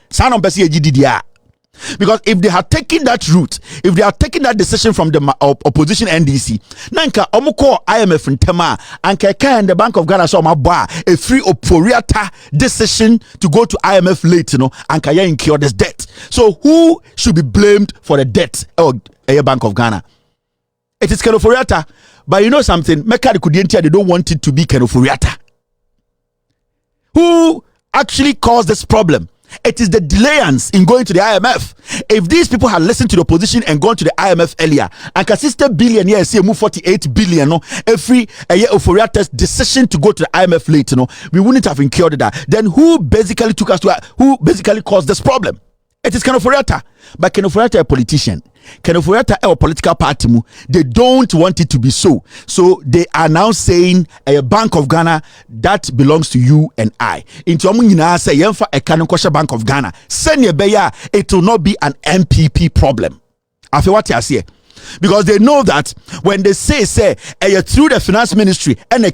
Speaker 1: because if they had taken that route, if they had taken that decision from the opposition NDC, nanka omuko IMF in Tema and the Bank of Ghana saw my bar a free oporiata decision to go to IMF late, and can incur this debt. So who should be blamed for the debt of a Bank of Ghana? It is Kenoforiata, but you know something, Meka they don't want it to be Kenoforiata. Who actually caused this problem? It is the delayance in going to the IMF. If these people had listened to the opposition and gone to the IMF earlier, and $60 billion years say move 48 billion, every Oforiata's decision to go to the IMF late, we wouldn't have incurred that. Then who basically took us to who basically caused this problem? It is Kenoforiata, but Kenoforiata a politician. Kenoforiata a political party they don't want it to be so. So they are now saying a Bank of Ghana that belongs to you and I. Into omunyina say yemfa a Kanokosha Bank of Ghana. Send it will not be an MPP problem. After what you say. Because they know that when they say through the finance ministry and they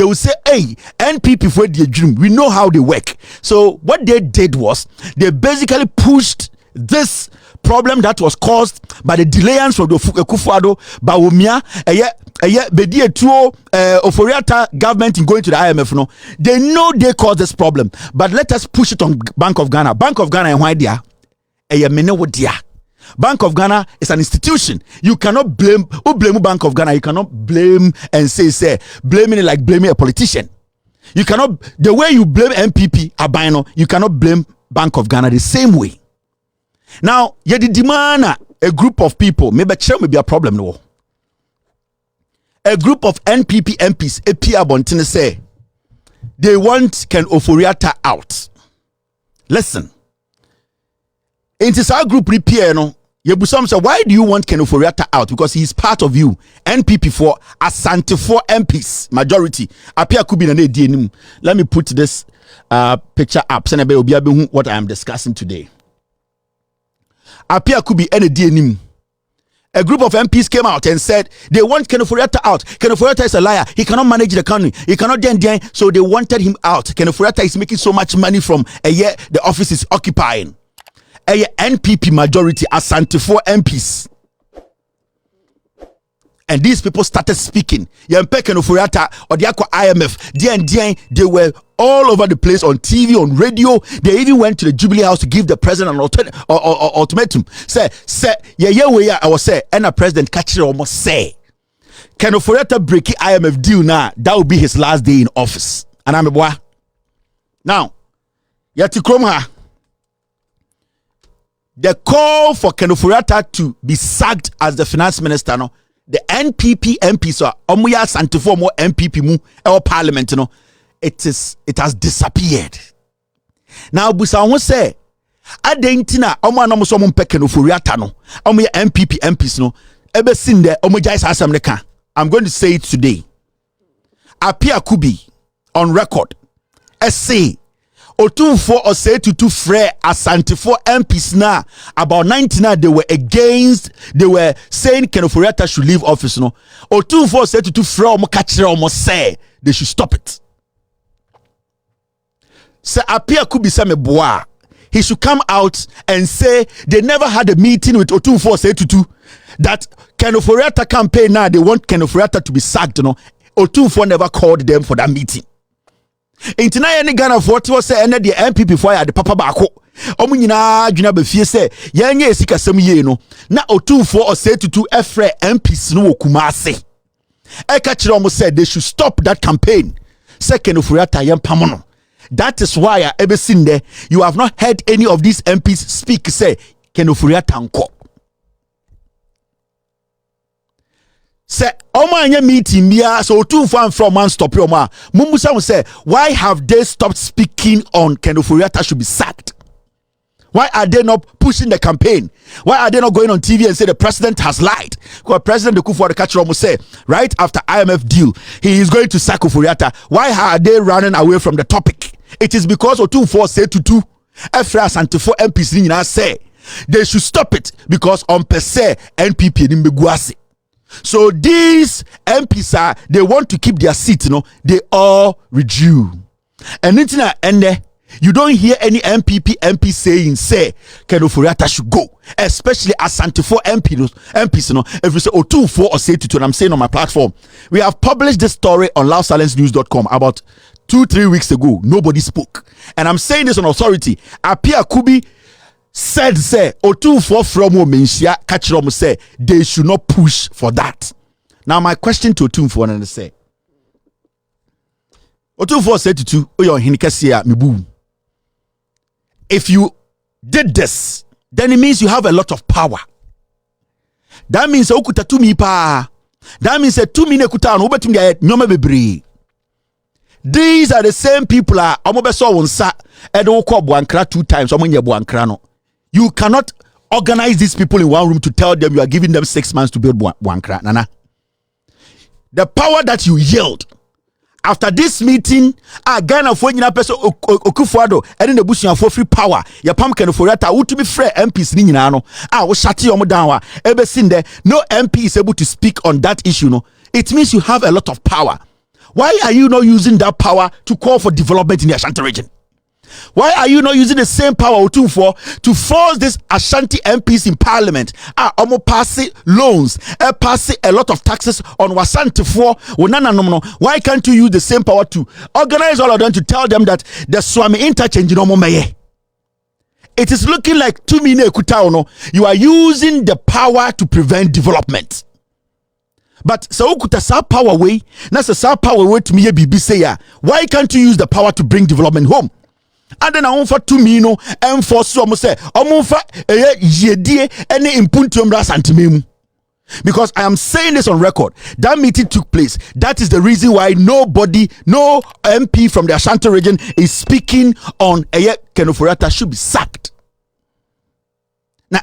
Speaker 1: will say, hey, NPP for the dream. We know how they work. So what they did was they basically pushed this problem that was caused by the delayance from the DrBawumia Oforiata government in going to the IMF. They know they caused this problem, but let us push it on Bank of Ghana. Bank of Ghana and why they are Bank of Ghana is an institution. You cannot blame Bank of Ghana. You cannot blame and say blaming it like blaming a politician. You cannot, the way you blame MPP Abino, you cannot blame Bank of Ghana the same way. Now, you demand a group of people, maybe a problem no. A group of NPP MPs, APA Bontine say they want Ken Oforiata out. Listen. In this our group repair, Yebusam say, why do you want Ken Oforiata out? Because he's part of you. NPP for Asante for MPs, majority. Apia Kubi na DNM. Let me put this picture up. What I am discussing today. Apia Kubi and DNM. A group of MPs came out and said they want Ken Oforiata out. Ken Oforiata is a liar. He cannot manage the country. He cannot do. So they wanted him out. Ken Oforiata is making so much money from a year the office is occupying. A NPP majority Asante for MPs. And these people started speaking. Ken Oforiata or the IMF. They were all over the place on TV, on radio. They even went to the Jubilee House to give the president an ultimatum. Say, I was say, and the president catch it almost say, Ken Oforiata break IMF deal now. That will be his last day in office. And I'm a boy. Now, Yati Kromha. The call for Ken Oforiata to be sacked as the finance minister, the NPP MPs are Omuya Santifo more MPP mu or parliament, it has disappeared. Now, Busa won't say Adentina omo anom so mo mpeke no foriata no omo ye MPP MPs no ebe sin there omo jai asem ne ka. I'm going to say it today. Apia Kubi on record say Otumfo or say to frere Asantefo MPs na about 99 they were saying Kenoforiata should leave office no. Otumfo say to frere omo kachire omo say they should stop it. Say Apia Kubi say me boa. He should come out and say they never had a meeting with Otumfo say to that Kenoforiata campaign now they want Kenoforiata to be sacked no. Otumfo never called them for that meeting. Intina any Ghana for what was say and the MPP for the papa bako. Omu nyina adwuna be fie say yenye esika sem ye no na Otumfo or say to efre MPs no Kumase. E ka kire omo say they should stop that campaign. Second of Furiata yempamono. That is why I ever seen there you have not heard any of these MPs speak say Kenofuriata nko. Say anya meeting bia so Otumfo from man stop your ma mumusa will say why have they stopped speaking on Kenoforiata should be sacked? Why are they not pushing the campaign? Why are they not going on TV and say the president has lied? Because President Akufo-Addo will say right after IMF deal he is going to sack Oforiata. Why are they running away from the topic? It is because Otumfo said to Efra Asantefo MPs nyina say they should stop it because on per se NPP ni mbeguase. So these MPs they want to keep their seat, they all withdrew. And you don't hear any MP saying say Kenoforiata should go, especially Asantefo MPs. If you say 2-4 or say to, and I'm saying on my platform, we have published this story on LoudSilenceNews.com about 2-3 weeks ago. Nobody spoke, and I'm saying this on authority. Apia Kubi said say Otumfo from Omensia Kachirom say they should not push for that. Now my question to Otumfo and say Otumfo said to Oyo Hinikasia Mibu. If you did this, then it means you have a lot of power. That means okuta tumi pa. That means tumi ne kuta no betum dia nyoma bebre. These are the same people omobeso wonsa edo ko boankra 2 times omonye boankra no. You cannot organize these people in one room to tell them you are giving them 6 months to build one crack. Nana. The power that you yield after this meeting, Ghana for nyina person Akuffoaddo and in the bush for free power. Ya pam Kenoforiata who to be free MPs ni nyina no. We shut you down. Ever seen there no MP is able to speak on that issue no. It means you have a lot of power. Why are you not using that power to call for development in the Ashanti region? Why are you not using the same power Otumfo to force these Ashanti MPs in parliament? Omo pass loans, pass a lot of taxes on Wasantefo. Why can't you use the same power to organize all of them to tell them that the Swami interchange no more meye? It is looking like 2 million ekutao. You are using the power to prevent development. But so ukuta sa power way, na sa power way to me bibi say ya. Why can't you use the power to bring development home? And then I for 2 million and for some say omunfa yedie any impuntum rasantimemu. Because I am saying this on record. That meeting took place. That is the reason why no MP from the Ashanti region is speaking on Kenoforiata should be sacked. Now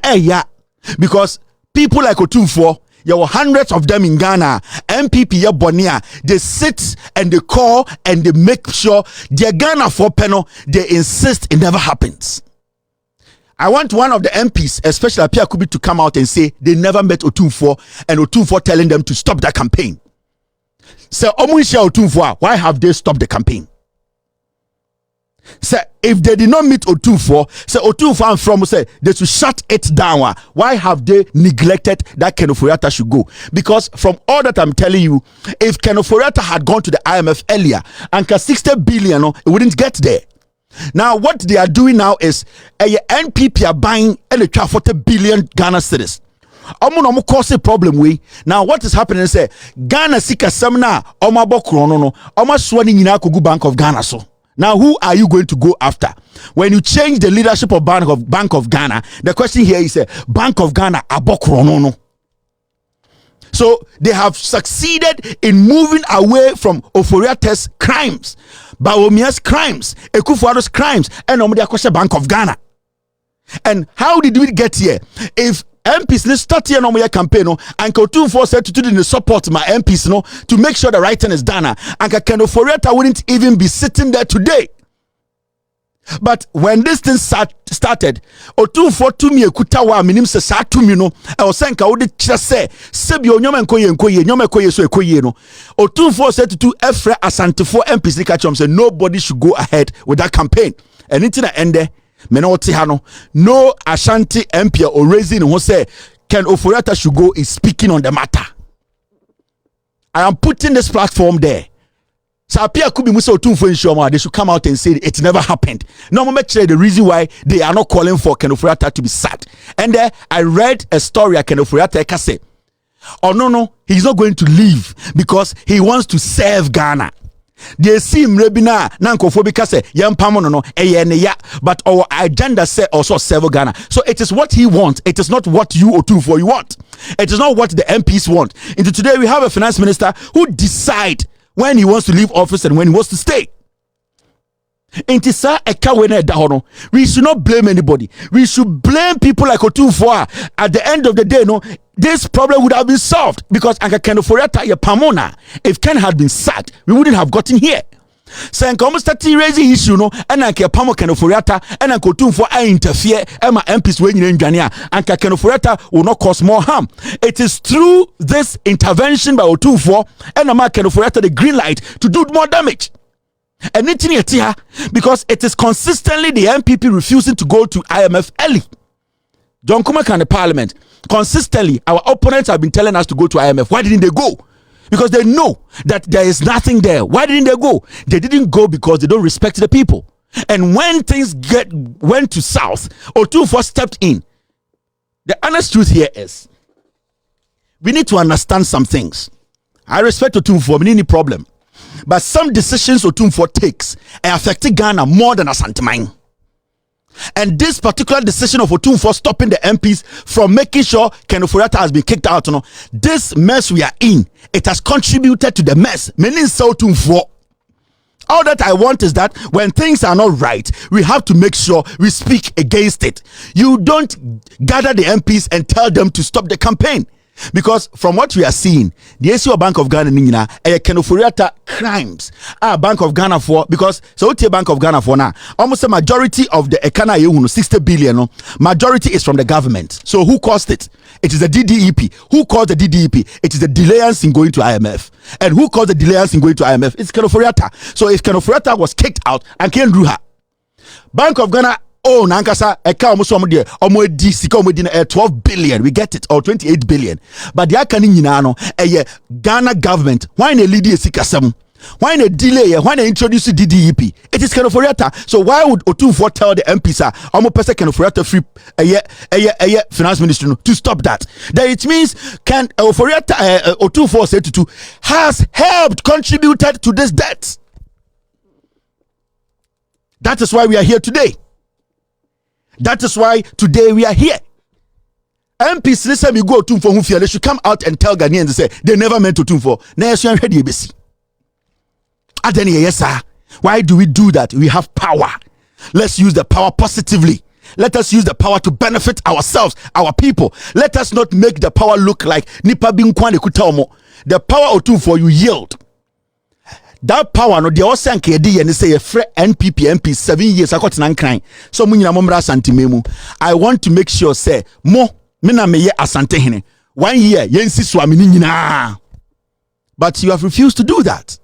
Speaker 1: because people like Otumfo, there were hundreds of them in Ghana. MPP Bonia, they sit and they call and they make sure their Ghana for panel, they insist it never happens. I want one of the MPs, especially Apia Kubi, to come out and say they never met Otumfo and Otumfo telling them to stop that campaign. So Omunsha Otumfo, why have they stopped the campaign? Say if they did not meet Otumfo, say Otumfo and from say they should shut it down. Why have they neglected that Kenoforiata should go? Because from all that I'm telling you, if Kenoforiata had gone to the IMF earlier, and 60 billion, it wouldn't get there. Now what they are doing now is NPP are buying 40 billion Ghana cedis. Omo cause a problem we. Now what is happening is Ghana sika semna omo bokro no omo swani nyina kogu Bank of Ghana so. Now, who are you going to go after? When you change the leadership of Bank of Ghana, the question here is Bank of Ghana abokronono. So they have succeeded in moving away from Oforiata's crimes, Bawumia's crimes, Akuffoaddo's crimes, and Bank of Ghana. And how did we get here? If MPs let's start here no campaign no and Otumfuo said to do the support my MPs no to make sure the right thing is done, and Kano-Foriata wouldn't even be sitting there today. But when this thing started, Otumfuo to me ekutawa minim se sa tumi no e o senka wo de kire se sebi onyoma nkoye nyoma ekoye so ekoye no. Otumfuo said to Efre Asantefo MPs ni catch say nobody should go ahead with that campaign. And into the end no Ashanti MP or raising who say Ken Oforiatta should go is speaking on the matter. I am putting this platform there. So appear could be Musa Otumfuo Nshoma. They should come out and say it never happened. No more the reason why they are not calling for Ken Oforiatta to be sacked. And there I read a story Ken Oforiatta say, oh no, he's not going to leave because he wants to serve Ghana. They see Mrebina Nankofobika say Yampamono no ya, but our agenda say also serve Ghana. So it is what he wants. It is not what you Otumfuo you want. It is not what the MPs want. Into today we have a finance minister who decide when he wants to leave office and when he wants to stay. We should not blame anybody. We should blame people like Otumfuo. At the end of the day, no, this problem would have been solved because Ken Oforiatta Pamona, if Ken had been sacked, we wouldn't have gotten here. So I almost started raising issue, no, and I can Pamo Ken Oforiatta and I Otumfuo I interfere and my MPs when you in Ghana and Ken Oforiatta will not cause more harm. It is through this intervention by Otumfuo and I Ken Oforiatta the green light to do more damage. And because it is consistently the MPP refusing to go to IMF early. John Kumaka and the parliament, consistently, our opponents have been telling us to go to IMF. Why didn't they go? Because they know that there is nothing there. Why didn't they go? They didn't go because they don't respect the people. And when things went to south, Otumfuo stepped in. The honest truth here is, we need to understand some things. I respect Otumfuo, we need any problem. But some decisions Otumfuo takes affect Ghana more than Ashantehene. And this particular decision of Otumfuo stopping the MPs from making sure Ken Oforiatta has been kicked out, you know, this mess we are in, it has contributed to the mess. Meaning so Otumfuo. All that I want is that when things are not right, we have to make sure we speak against it. You don't gather the MPs and tell them to stop the campaign. Because from what we are seeing, the ACO Bank of Ghana nina Ken Oforiatta crimes Bank of Ghana for because so Bank of Ghana for now almost a majority of the Ekana 60 billion majority is from the government. So who caused it? It is the DDEP. Who caused the DDEP? It is the delayance in going to IMF. And who caused the delayance in going to IMF? It's Ken Oforiatta. So if Ken Oforiatta was kicked out and Ken Ruha, Bank of Ghana nankasa eka omodi sika omodi 12 billion, we get it, or 28 billion, but the akani nyina no Ghana government why na lead sika sam, why na delay, why na introduce DDEP? It is Ken Oforiatta. So why would Otumfuo tell the MPs omo pese Ken Oforiatta free finance minister to stop that? Then it means Ken Oforiatta Otumfuo said to has helped contributed to this debt. That is why we are here today. That is why today we are here. MPs listen, we go to Otumfuo, they should come out and tell Ghanaians and say they never meant Otumfuo. Yes, sir. Why do we do that? We have power. Let's use the power positively. Let us use the power to benefit ourselves, our people. Let us not make the power look like Nipa Binkwane Kutaomo. The power Otumfuo you yield. That power no de osanke edi ye ne say NPP MP 7 years akotenan kran so munyina momra Asantehene. I want to make sure say mo me na meye Ashantehene 1 year yensi so amini nyina, but you have refused to do that.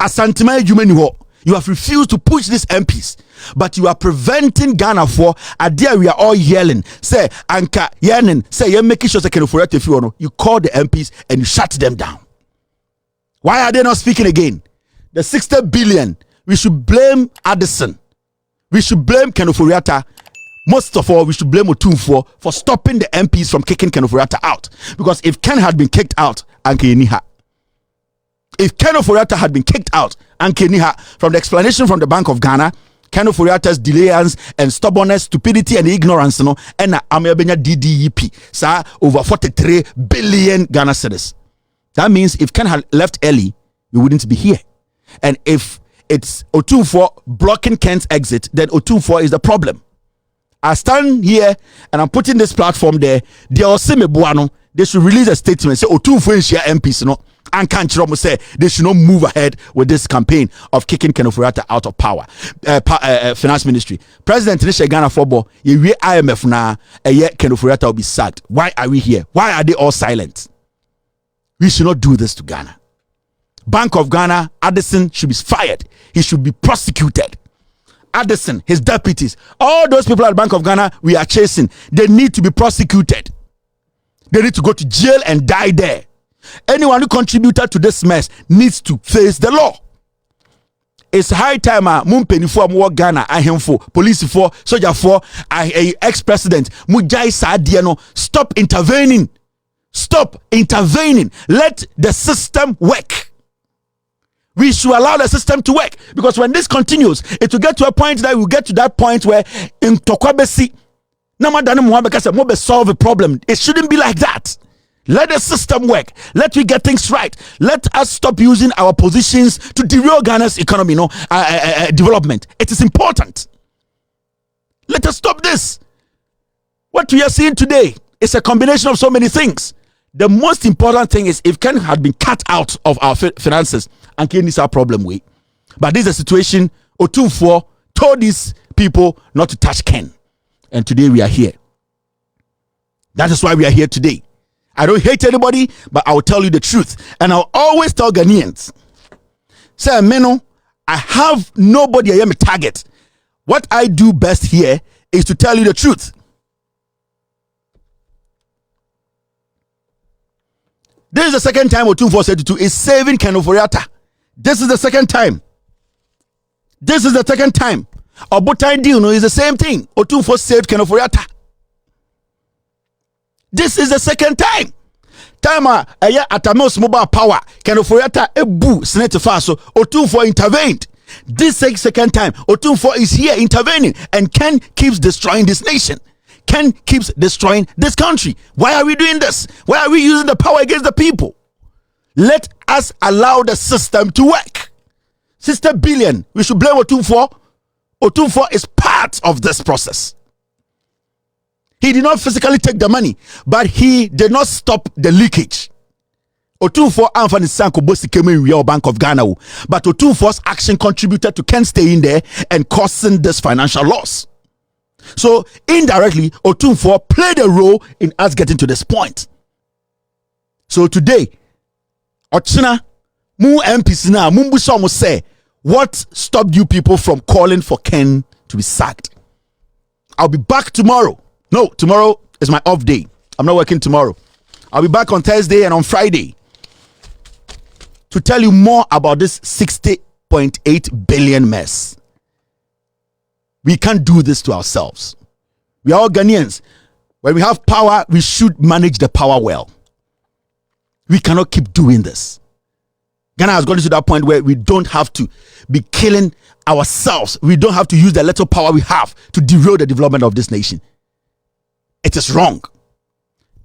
Speaker 1: Asantehene adwumani ho, you have refused to push these MPs, but you are preventing Ghana for a day we are all yelling say anka yenin say you making sure say Ken Oforiatta if you call the MPs and you shut them down. Why are they not speaking again? The 60 billion, we should blame Addison. We should blame Ken Oforiatta. Most of all, we should blame Otumfuo for stopping the MPs from kicking Ken Oforiatta out. Because if Ken had been kicked out, if Ken Oforiatta had been kicked out, from the explanation from the Bank of Ghana, Ken Oforiatta's delayance and stubbornness, stupidity and ignorance, and Amebenya DDEP, sir, over 43 billion Ghana cedis. That means if Ken had left early, we wouldn't be here. And if it's Otumfuo blocking Ken's exit, then Otumfuo is the problem. I stand here and I'm putting this platform there. They should release a statement. Say, MPs, and can't say they should not move ahead with this campaign of kicking Ken Ofori-Atta out of power. Finance Ministry. President Nisha Ghana football, we IMF now, Ken Ofori-Atta will be sacked. Why are we here? Why are they all silent? We should not do this to Ghana. Bank of Ghana, Addison should be fired. He should be prosecuted. Addison, his deputies, all those people at Bank of Ghana we are chasing, they need to be prosecuted. They need to go to jail and die there. Anyone who contributed to this mess needs to face the law. It's high time mumpeni for more Ghana ahemfo police for soldier for ex-president mujai saadiano stop intervening. Stop intervening. Let the system work. We should allow the system to work, because when this continues, it will get to a point that we get to that point where in Tokwabesi Namadani solve a problem. It shouldn't be like that. Let the system work. Let we get things right. Let us stop using our positions to derail Ghana's economy, development. It is important. Let us stop this. What we are seeing today is a combination of so many things. The most important thing is if Ken had been cut out of our finances, and Ken is our problem way. But this is a situation Otumfuo told these people not to touch Ken. And today we are here. That is why we are here today. I don't hate anybody, but I will tell you the truth. And I'll always tell Ghanaians, say, Meno, I have nobody I am a target. What I do best here is to tell you the truth. This is the second time Otumfuo said to is saving Ken Ofori-Atta. This is the second time. This is the second time. Obotan deal is the same thing. Otumfuo saved Ken Ofori-Atta. This is the second time. Atamos mobile power. Ken Ofori-Atta ebu Senate Faso. Otumfuo intervened. This second time, Otumfuo is here intervening, and Ken keeps destroying this nation. Ken keeps destroying this country. Why are we doing this? Why are we using the power against the people? Let us allow the system to work. 60 billion. We should blame Otumfuo. Otumfuo is part of this process. He did not physically take the money, but he did not stop the leakage. Otumfuo Anfani Sanko Bosi came in World Bank of Ghana, but Otumfuo's action contributed to Ken staying there and causing this financial loss. So indirectly, Otumfuo played a role in us getting to this point. So today, Ochina, mu MPs na mumbu somo say, what stopped you people from calling for Ken to be sacked? I'll be back tomorrow. No, tomorrow is my off day. I'm not working tomorrow. I'll be back on Thursday and on Friday to tell you more about this 60.8 billion mess. We can't do this to ourselves. We are all Ghanaians. When we have power, we should manage the power well. We cannot keep doing this. Ghana has gotten to that point where we don't have to be killing ourselves. We don't have to use the little power we have to derail the development of this nation. It is wrong.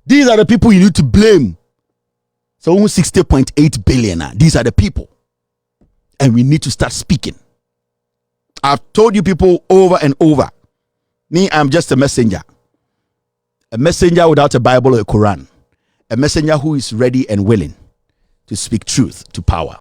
Speaker 1: These are the people you need to blame. So 60.8 billion. These are the people. And we need to start speaking. I've told you people over and over. Me, I'm just a messenger. A messenger without a Bible or a Quran. A messenger who is ready and willing to speak truth to power.